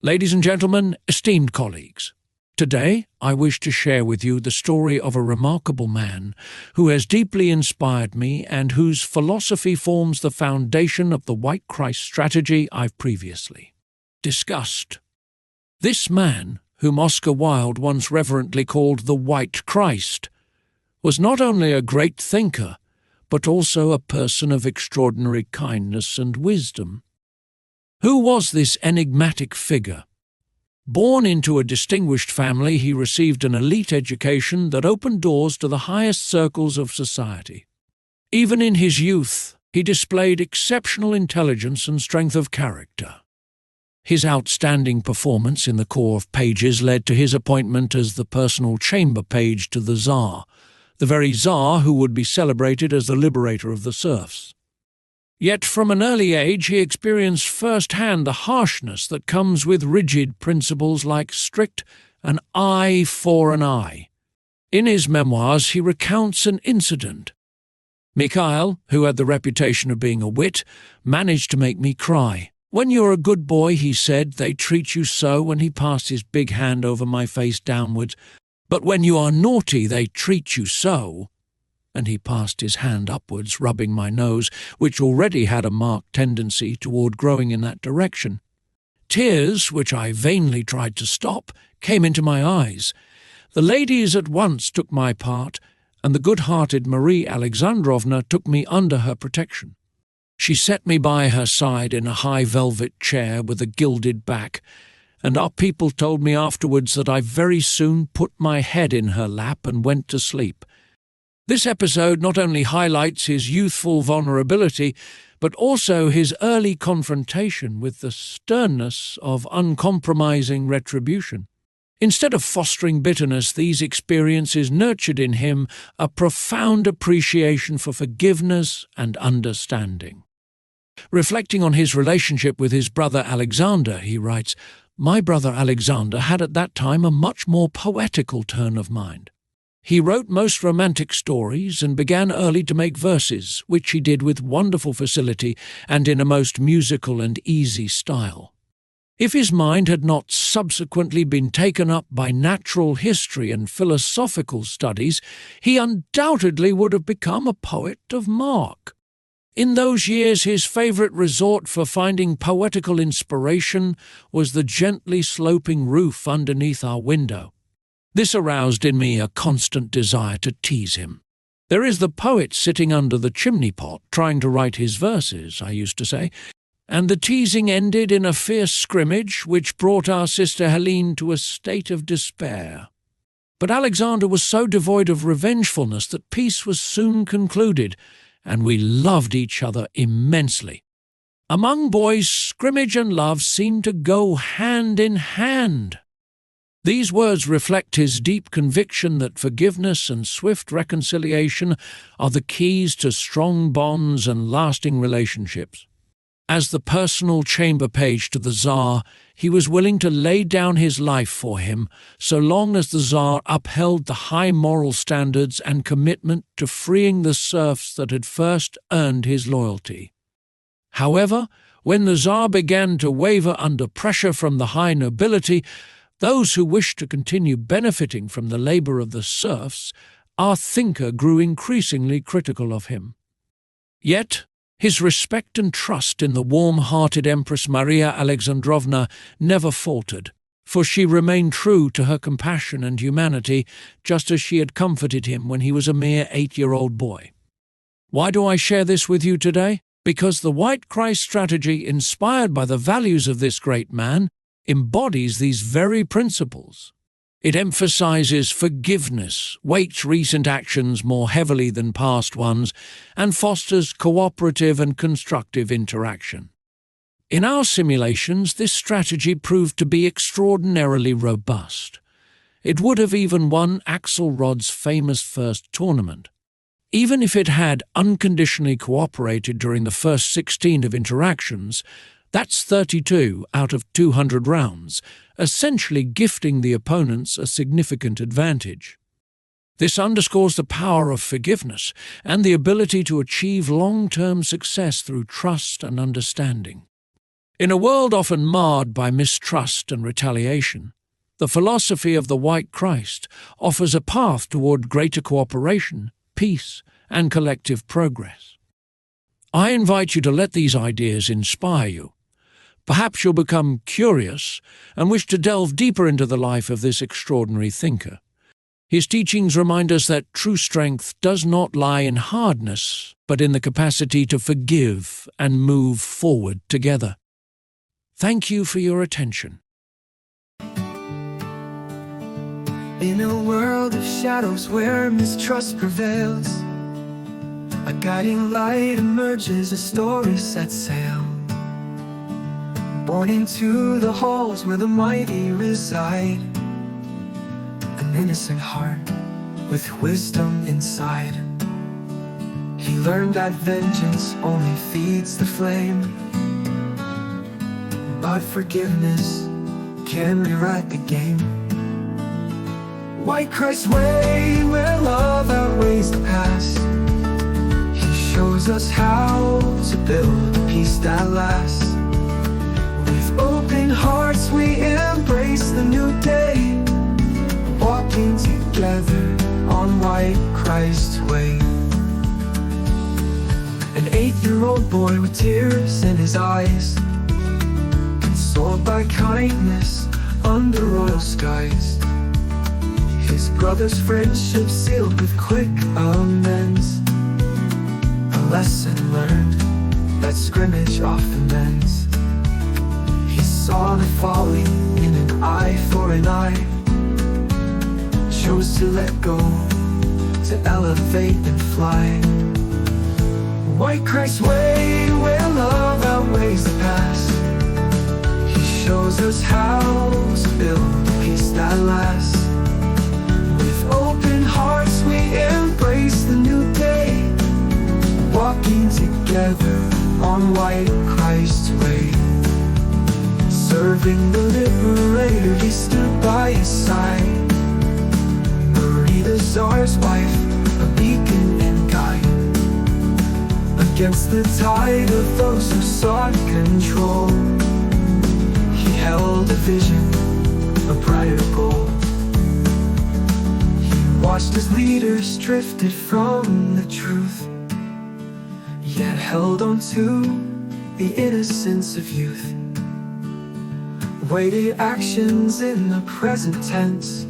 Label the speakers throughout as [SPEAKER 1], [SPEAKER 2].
[SPEAKER 1] Ladies and gentlemen, esteemed colleagues, today I wish to share with you the story of a remarkable man who has deeply inspired me and whose philosophy forms the foundation of the White Christ strategy I've previously discussed. This man, whom Oscar Wilde once reverently called the White Christ, was not only a great thinker, but also a person of extraordinary kindness and wisdom. Who was this enigmatic figure? Born into a distinguished family, he received an elite education that opened doors to the highest circles of society. Even in his youth, he displayed exceptional intelligence and strength of character. His outstanding performance in the Corps of Pages led to his appointment as the personal chamber page to the Tsar, the very Tsar who would be celebrated as the liberator of the serfs. Yet from an early age he experienced firsthand the harshness that comes with rigid principles like strict an eye for an eye. In his memoirs he recounts an incident. Mikhail, who had the reputation of being a wit, managed to make me cry. "When you're a good boy," he said, "they treat you so," and he passed his big hand over my face downwards. "But when you are naughty, they treat you so." And he passed his hand upwards, rubbing my nose, which already had a marked tendency toward growing in that direction. Tears, which I vainly tried to stop, came into my eyes. The ladies at once took my part, and the good-hearted Marie Alexandrovna took me under her protection. She set me by her side in a high velvet chair with a gilded back, and our people told me afterwards that I very soon put my head in her lap and went to sleep. This episode not only highlights his youthful vulnerability, but also his early confrontation with the sternness of uncompromising retribution. Instead of fostering bitterness, these experiences nurtured in him a profound appreciation for forgiveness and understanding. Reflecting on his relationship with his brother Alexander, he writes, "My brother Alexander had at that time a much more poetical turn of mind. He wrote most romantic stories and began early to make verses, which he did with wonderful facility and in a most musical and easy style. If his mind had not subsequently been taken up by natural history and philosophical studies, he undoubtedly would have become a poet of mark. In those years his favourite resort for finding poetical inspiration was the gently sloping roof underneath our window. This aroused in me a constant desire to tease him. 'There is the poet sitting under the chimney-pot trying to write his verses,' I used to say, and the teasing ended in a fierce scrimmage which brought our sister Helene to a state of despair. But Alexander was so devoid of revengefulness that peace was soon concluded, and we loved each other immensely. Among boys, scrimmage and love seemed to go hand in hand." These words reflect his deep conviction that forgiveness and swift reconciliation are the keys to strong bonds and lasting relationships. As the personal chamber page to the Tsar, he was willing to lay down his life for him, so long as the Tsar upheld the high moral standards and commitment to freeing the serfs that had first earned his loyalty. However, when the Tsar began to waver under pressure from the high nobility, those who wished to continue benefiting from the labour of the serfs, our thinker grew increasingly critical of him. Yet, his respect and trust in the warm-hearted Empress Maria Alexandrovna never faltered, for she remained true to her compassion and humanity, just as she had comforted him when he was a mere 8-year-old boy. Why do I share this with you today? Because the White Christ strategy, inspired by the values of this great man, embodies these very principles. It emphasizes forgiveness, weights recent actions more heavily than past ones, and fosters cooperative and constructive interaction. In our simulations, this strategy proved to be extraordinarily robust. It would have even won Axelrod's famous first tournament. Even if it had unconditionally cooperated during the first 16 of interactions, that's 32 out of 200 rounds, essentially gifting the opponents a significant advantage. This underscores the power of forgiveness and the ability to achieve long-term success through trust and understanding. In a world often marred by mistrust and retaliation, the philosophy of the White Christ offers a path toward greater cooperation, peace, and collective progress. I invite you to let these ideas inspire you. Perhaps you'll become curious and wish to delve deeper into the life of this extraordinary thinker. His teachings remind us that true strength does not lie in hardness, but in the capacity to forgive and move forward together. Thank you for your attention.
[SPEAKER 2] In a world of shadows where mistrust prevails, a guiding light emerges, a story sets sail. Born into the halls where the mighty reside, an innocent heart with wisdom inside. He learned that vengeance only feeds the flame, but forgiveness can rewrite the game. White Christ's way, where love outweighs the past. He shows us how to build peace that lasts. With open hearts we embrace the new day, walking together on White Christ's way. An 8-year-old boy with tears in his eyes, consoled by kindness under royal skies. His brother's friendship sealed with quick amends, a lesson learned that scrimmage often ends. He saw the folly in an eye for an eye, chose to let go, to elevate and fly. White Christ's way, where love outweighs the past. He shows us how to build peace that lasts. With open hearts we embrace the new day, walking together on White Christ's way. Serving the liberator, he stood by his side. The Tsar's wife, a beacon and guide. Against the tide of those who sought control, he held a vision, a brighter goal. He watched as leaders drifted from the truth, yet held on to the innocence of youth. Weighted actions in the present tense,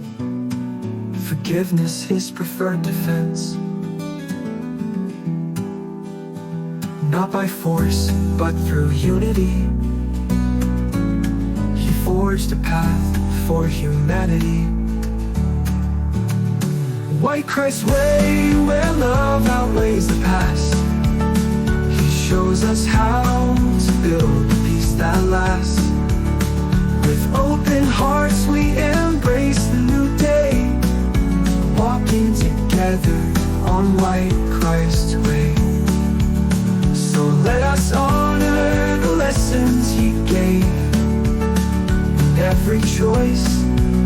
[SPEAKER 2] forgiveness his preferred defense. Not by force, but through unity, he forged a path for humanity. White Christ's way, where love outweighs the past. He shows us how to build peace that lasts. With open hearts we embrace the new day, walking together on White Christ's way. So let us honor the lessons he gave. In every choice,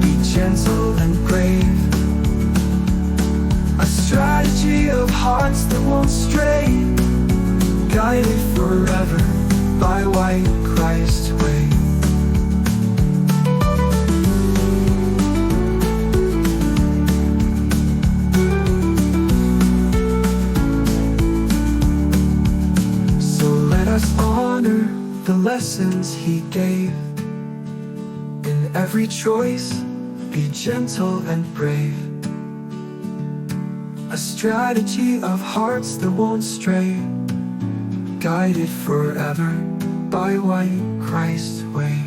[SPEAKER 2] be gentle and brave. A strategy of hearts that won't stray, guided forever by White Christ's way. Honor the lessons he gave. In every choice, be gentle and brave. A strategy of hearts that won't stray, guided forever by White Christ's way.